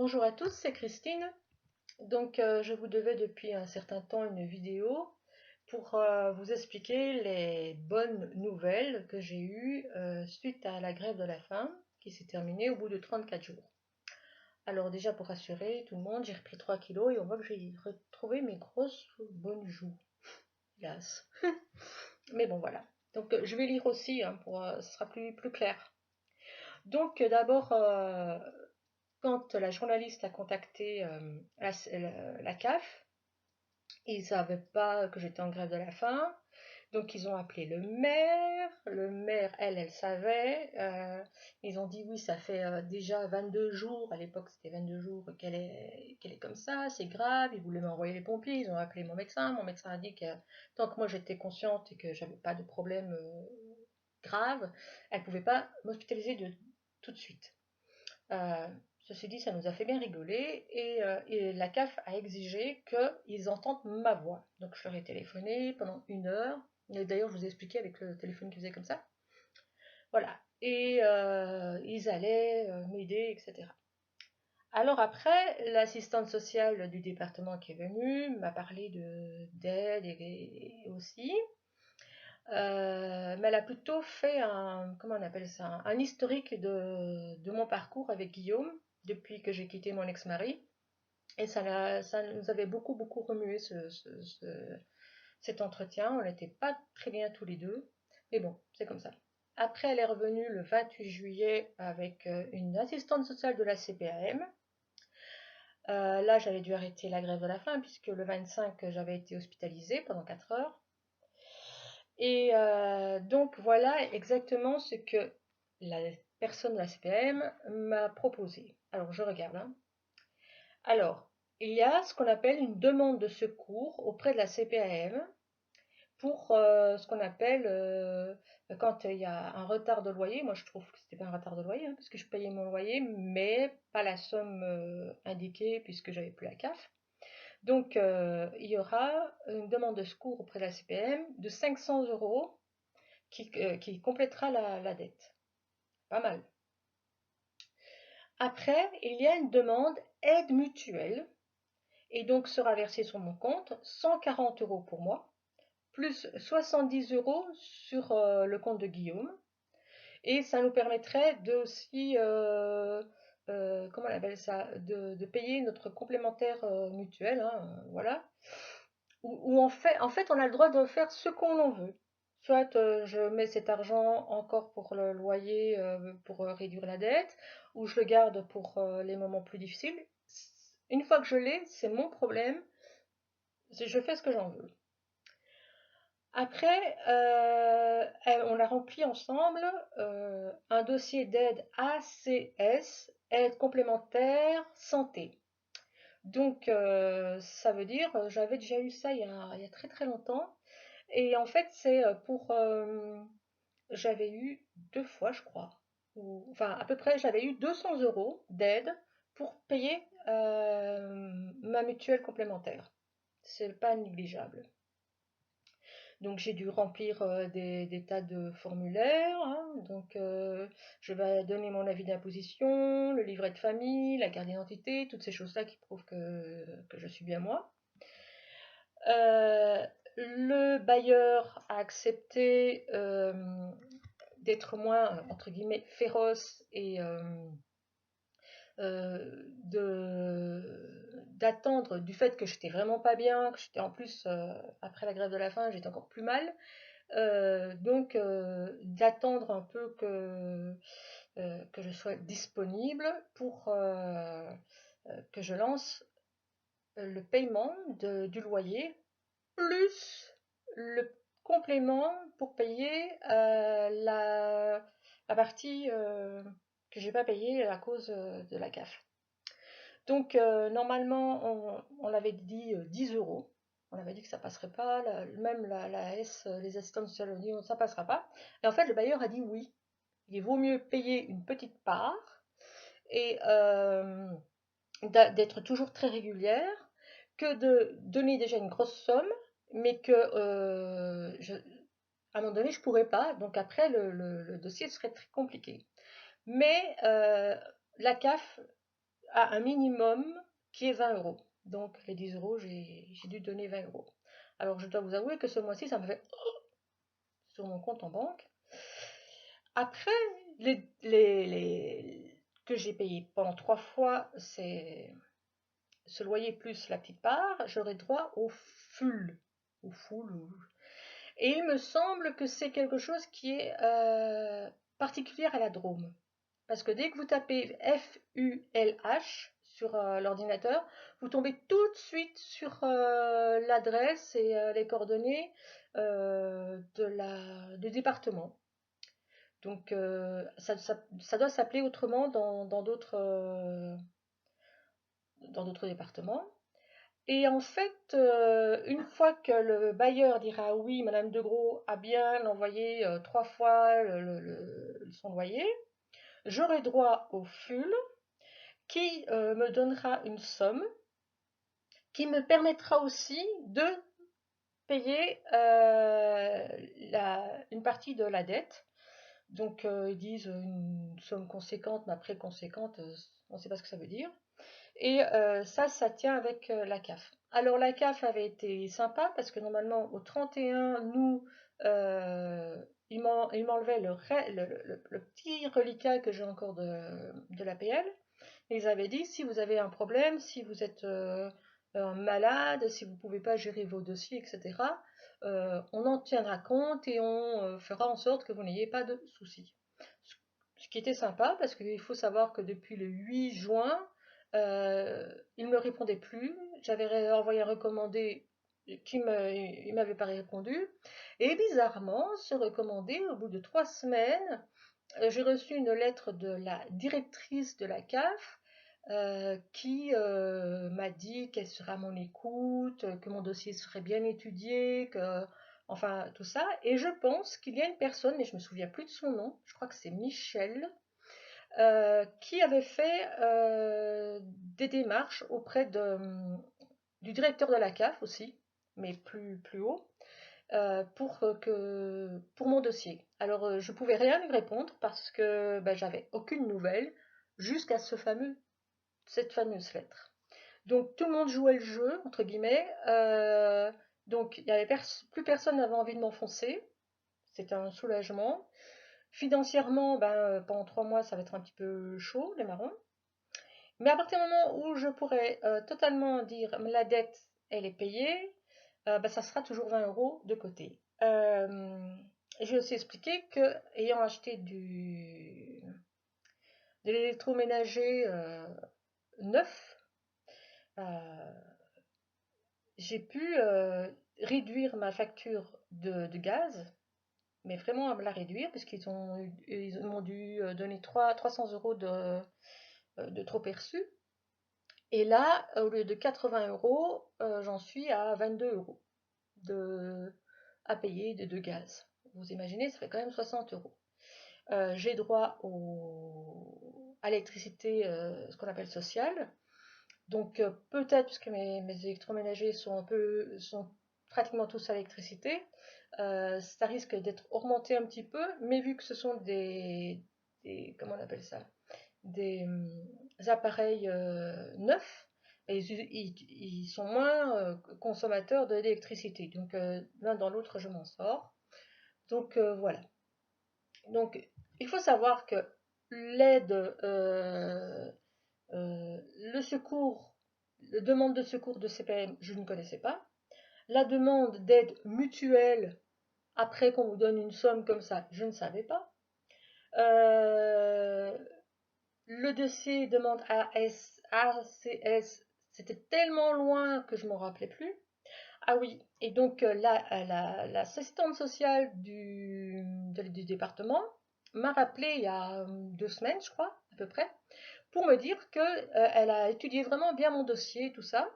Bonjour à tous, c'est Christine. Je vous devais depuis un certain temps une vidéo pour vous expliquer les bonnes nouvelles que j'ai eues suite à la grève de la faim qui s'est terminée au bout de 34 jours. Alors déjà pour rassurer tout le monde, j'ai repris 3 kilos et on voit que j'ai retrouvé mes grosses bonnes joues, hélas. Mais bon voilà. Je vais lire aussi, hein, ce sera plus clair. D'abord, quand la journaliste a contacté la CAF, ils ne savaient pas que j'étais en grève de la faim. Donc ils ont appelé le maire. Le maire, elle savait. Ils ont dit oui, ça fait déjà 22 jours. À l'époque, c'était 22 jours qu'elle est comme ça. C'est grave. Ils voulaient m'envoyer les pompiers. Ils ont appelé mon médecin. Mon médecin a dit que tant que moi j'étais consciente et que j'avais pas de problème grave, elle ne pouvait pas m'hospitaliser tout de suite. Euh, Ceci dit, ça nous a fait bien rigoler et la CAF a exigé qu'ils entendent ma voix. Donc je leur ai téléphoné pendant 1 heure. Et d'ailleurs, je vous ai expliqué avec le téléphone qui faisait comme ça. Voilà. Et ils allaient m'aider, etc. Alors après, l'assistante sociale du département qui est venue m'a parlé d'aide et aussi. Mais elle a plutôt fait comment on appelle ça, un historique de mon parcours avec Guillaume depuis que j'ai quitté mon ex-mari. Et ça nous avait beaucoup remué cet entretien. On n'était pas très bien tous les deux. Mais bon, c'est comme ça. Après, elle est revenue le 28 juillet avec une assistante sociale de la CPAM. Là, j'avais dû arrêter la grève de la faim puisque le 25, j'avais été hospitalisée pendant 4 heures. Et donc voilà exactement ce que la personne de la CPM m'a proposé. Alors je regarde, hein. Alors, il y a ce qu'on appelle une demande de secours auprès de la CPAM pour ce qu'on appelle quand il y a un retard de loyer. Moi je trouve que c'était pas un retard de loyer, hein, parce que je payais mon loyer, mais pas la somme indiquée puisque j'avais plus la CAF. Il y aura une demande de secours auprès de la CPM de 500 euros qui complétera la dette. Pas mal. Après, il y a une demande aide mutuelle et donc sera versée sur mon compte 140 euros pour moi, plus 70 euros sur le compte de Guillaume. Et ça nous permettrait de aussi, comment on appelle ça, de payer notre complémentaire mutuel, hein, voilà. Où en fait, on a le droit de faire ce qu'on en veut. Soit je mets cet argent encore pour le loyer, pour réduire la dette, ou je le garde pour les moments plus difficiles. Une fois que je l'ai, c'est mon problème. Je fais ce que j'en veux. Après, on a rempli ensemble un dossier d'aide ACS, aide complémentaire santé. Ça veut dire, j'avais déjà eu ça il y a très très longtemps. Et en fait, c'est j'avais eu 2 fois, je crois, enfin à peu près, j'avais eu 200 euros d'aide pour payer ma mutuelle complémentaire. C'est pas négligeable. Donc j'ai dû remplir des tas de formulaires, hein. Je vais donner mon avis d'imposition, le livret de famille, la carte d'identité, toutes ces choses-là qui prouvent que je suis bien moi. Euh, le bailleur a accepté d'être moins, entre guillemets, féroce et d'attendre du fait que j'étais vraiment pas bien, que j'étais en plus, après la grève de la faim, j'étais encore plus mal. D'attendre un peu que je sois disponible pour que je lance le paiement du loyer plus le complément pour payer la partie que j'ai pas payée à cause de la CAF. Normalement, on l'avait dit 10 euros. On avait dit que ça passerait pas. Même la S, les assistants sociaux ont dit ça passera pas. Et en fait, le bailleur a dit oui. Il vaut mieux payer une petite part et d'être toujours très régulière que de donner déjà une grosse somme, mais que à un moment donné, je pourrais pas. Donc après, le dossier serait très compliqué. Mais la CAF à un minimum qui est 20 euros. Donc les 10 euros, j'ai dû donner 20 euros. Alors je dois vous avouer que ce mois-ci, ça me fait sur mon compte en banque. Après, que j'ai payé pendant 3 fois, c'est ce loyer plus la petite part, j'aurai droit au full. Au full. Et il me semble que c'est quelque chose qui est particulier à la Drôme. Parce que dès que vous tapez FULH sur l'ordinateur, vous tombez tout de suite sur l'adresse et les coordonnées du département. Donc ça doit s'appeler autrement dans d'autres départements. Et en fait, une fois que le bailleur dira oui, Madame De Gros a bien envoyé 3 fois son loyer, j'aurai droit au FUL qui me donnera une somme qui me permettra aussi de payer une partie de la dette. Donc ils disent une somme conséquente, mais après conséquente, on ne sait pas ce que ça veut dire. Et ça tient avec la CAF. Alors la CAF avait été sympa parce que normalement au 31, nous, ils m'enlevaient le petit reliquat que j'ai encore de l'APL. Ils avaient dit si vous avez un problème, si vous êtes malade, si vous ne pouvez pas gérer vos dossiers, etc., on en tiendra compte et on fera en sorte que vous n'ayez pas de soucis. Ce qui était sympa parce qu'il faut savoir que depuis le 8 juin, il ne me répondait plus. J'avais envoyé un recommandé il ne m'avait pas répondu. Et bizarrement, ce recommandé, au bout de 3 semaines, j'ai reçu une lettre de la directrice de la CAF qui m'a dit qu'elle serait à mon écoute, que mon dossier serait bien étudié, enfin tout ça. Et je pense qu'il y a une personne, mais je ne me souviens plus de son nom, je crois que c'est Michel, qui avait fait des démarches auprès du directeur de la CAF aussi, mais plus haut, pour mon dossier. Alors je ne pouvais rien lui répondre parce que j'avais aucune nouvelle jusqu'à cette fameuse lettre. Donc tout le monde jouait le jeu, entre guillemets. Donc il y avait plus personne n'avait envie de m'enfoncer. C'était un soulagement. Financièrement, pendant 3 mois, ça va être un petit peu chaud, les marrons. Mais à partir du moment où je pourrais totalement dire la dette, elle est payée, ça sera toujours 20 euros de côté. J'ai aussi expliqué que, ayant acheté de l'électroménager neuf, j'ai pu réduire ma facture de gaz, mais vraiment à la réduire, puisqu'ils m'ont dû donner 300 euros de trop perçu. Et là, au lieu de 80 euros, j'en suis à 22 euros à payer de gaz. Vous imaginez, ça fait quand même 60 euros. J'ai droit à l'électricité, ce qu'on appelle sociale. Donc peut-être, puisque mes électroménagers sont pratiquement tous à l'électricité, ça risque d'être augmenté un petit peu, mais vu que ce sont comment on appelle ça, des appareils neufs, ils sont moins consommateurs d'électricité. Donc l'un dans l'autre, je m'en sors. Donc voilà. Donc il faut savoir que l'aide, le secours, la demande de secours de CPM, je ne connaissais pas. La demande d'aide mutuelle, après qu'on vous donne une somme comme ça, je ne savais pas. Le dossier demande ACS, c'était tellement loin que je ne m'en rappelais plus. Ah oui, et donc l'assistante sociale du département m'a rappelé il y a 2 semaines, je crois, à peu près, pour me dire qu'elle a étudié vraiment bien mon dossier, tout ça,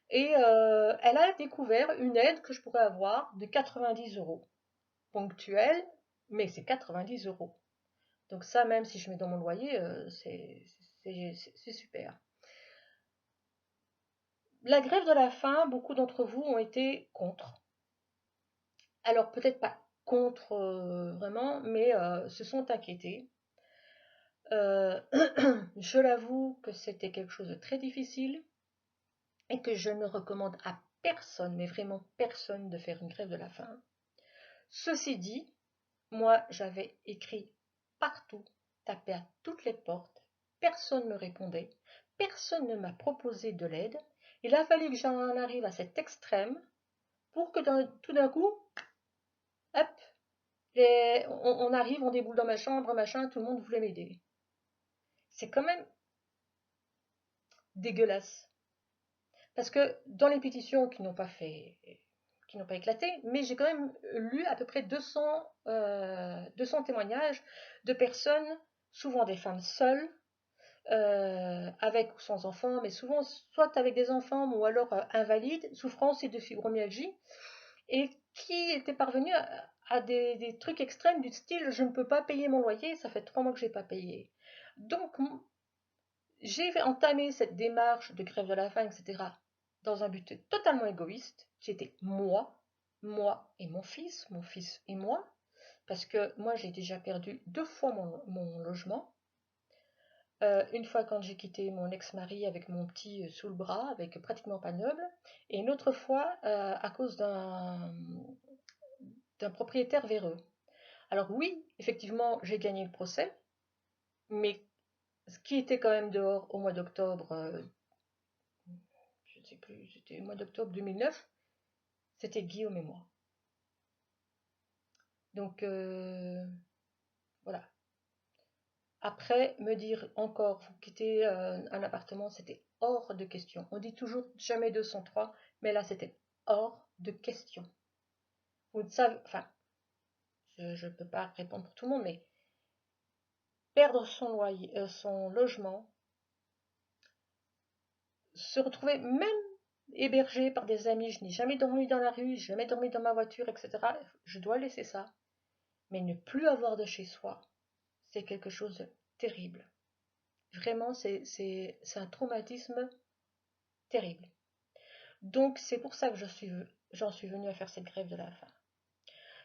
et elle a découvert une aide que je pourrais avoir de 90 euros, ponctuelle, mais c'est 90 euros. Donc ça, même si je mets dans mon loyer, c'est super. La grève de la faim, beaucoup d'entre vous ont été contre. Alors peut-être pas contre vraiment, mais se sont inquiétés. Je l'avoue que c'était quelque chose de très difficile et que je ne recommande à personne, mais vraiment personne, de faire une grève de la faim. Ceci dit, moi j'avais écrit partout, tapé à toutes les portes, personne ne me répondait, personne ne m'a proposé de l'aide. Il a fallu que j'en arrive à cet extrême pour que tout d'un coup, hop, on arrive, on déboule dans ma chambre, machin, tout le monde voulait m'aider. C'est quand même dégueulasse. Parce que dans les pétitions qui n'ont pas éclaté, mais j'ai quand même lu à peu près 200 témoignages de personnes, souvent des femmes seules, avec ou sans enfants, mais souvent soit avec des enfants ou alors invalides, souffrant aussi de fibromyalgie, et qui étaient parvenues à des trucs extrêmes du style je ne peux pas payer mon loyer, ça fait 3 mois que je n'ai pas payé. Donc j'ai entamé cette démarche de grève de la faim, etc., dans un but totalement égoïste, qui était moi et mon fils et moi, parce que moi j'ai déjà perdu 2 fois mon logement. Une fois quand j'ai quitté mon ex-mari avec mon petit sous le bras, avec pratiquement pas de meubles, et une autre fois à cause d'un propriétaire véreux. Alors oui, effectivement, j'ai gagné le procès, mais ce qui était quand même dehors au mois d'octobre, je ne sais plus, c'était au mois d'octobre 2009, c'était Guillaume et moi. Donc voilà. Après, me dire encore, vous quittez un appartement, c'était hors de question. On dit toujours jamais 203, mais là c'était hors de question. Vous ne savez, enfin, je ne peux pas répondre pour tout le monde, mais perdre son loyer, son logement, se retrouver même hébergé par des amis, je n'ai jamais dormi dans la rue, jamais dormi dans ma voiture, etc. Je dois laisser ça. Mais ne plus avoir de chez soi, c'est quelque chose de terrible. Vraiment, c'est un traumatisme terrible. Donc, c'est pour ça que j'en suis venue à faire cette grève de la faim.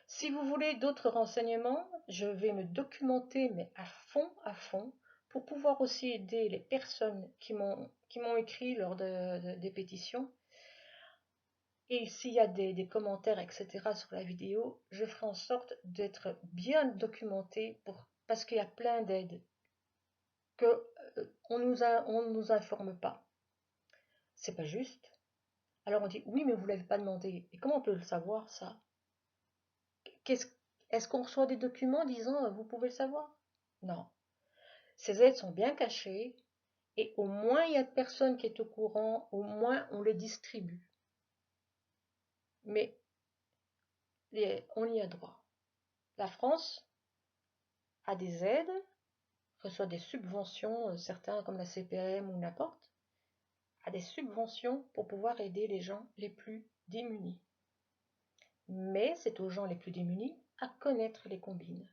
Si vous voulez d'autres renseignements, je vais me documenter, mais à fond, pour pouvoir aussi aider les personnes qui m'ont écrit lors des pétitions. Et s'il y a des commentaires, etc. sur la vidéo, je ferai en sorte d'être bien documentée parce qu'il y a plein d'aides que on nous informe pas. C'est pas juste. Alors on dit oui, mais vous l'avez pas demandé. Et comment on peut le savoir ça? Est-ce qu'on reçoit des documents disant vous pouvez le savoir? Non. Ces aides sont bien cachées et au moins il y a de personnes qui est au courant, au moins on les distribue. Mais on y a droit. La France a des aides, reçoit des subventions, certains comme la CPM ou n'importe, a des subventions pour pouvoir aider les gens les plus démunis. Mais c'est aux gens les plus démunis à connaître les combines.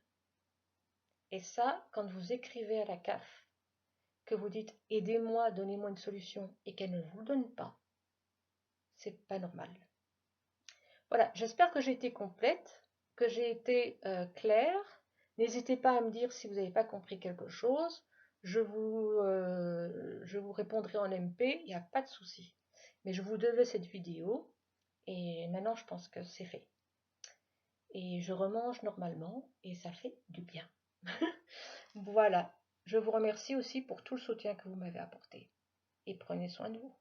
Et ça, quand vous écrivez à la CAF, que vous dites aidez-moi, donnez-moi une solution, et qu'elle ne vous le donne pas, c'est pas normal. Voilà, j'espère que j'ai été complète, que j'ai été claire. N'hésitez pas à me dire si vous n'avez pas compris quelque chose. Je vous répondrai en MP, il n'y a pas de souci. Mais je vous devais cette vidéo, et maintenant je pense que c'est fait. Et je remange normalement, et ça fait du bien. Voilà, je vous remercie aussi pour tout le soutien que vous m'avez apporté. Et prenez soin de vous.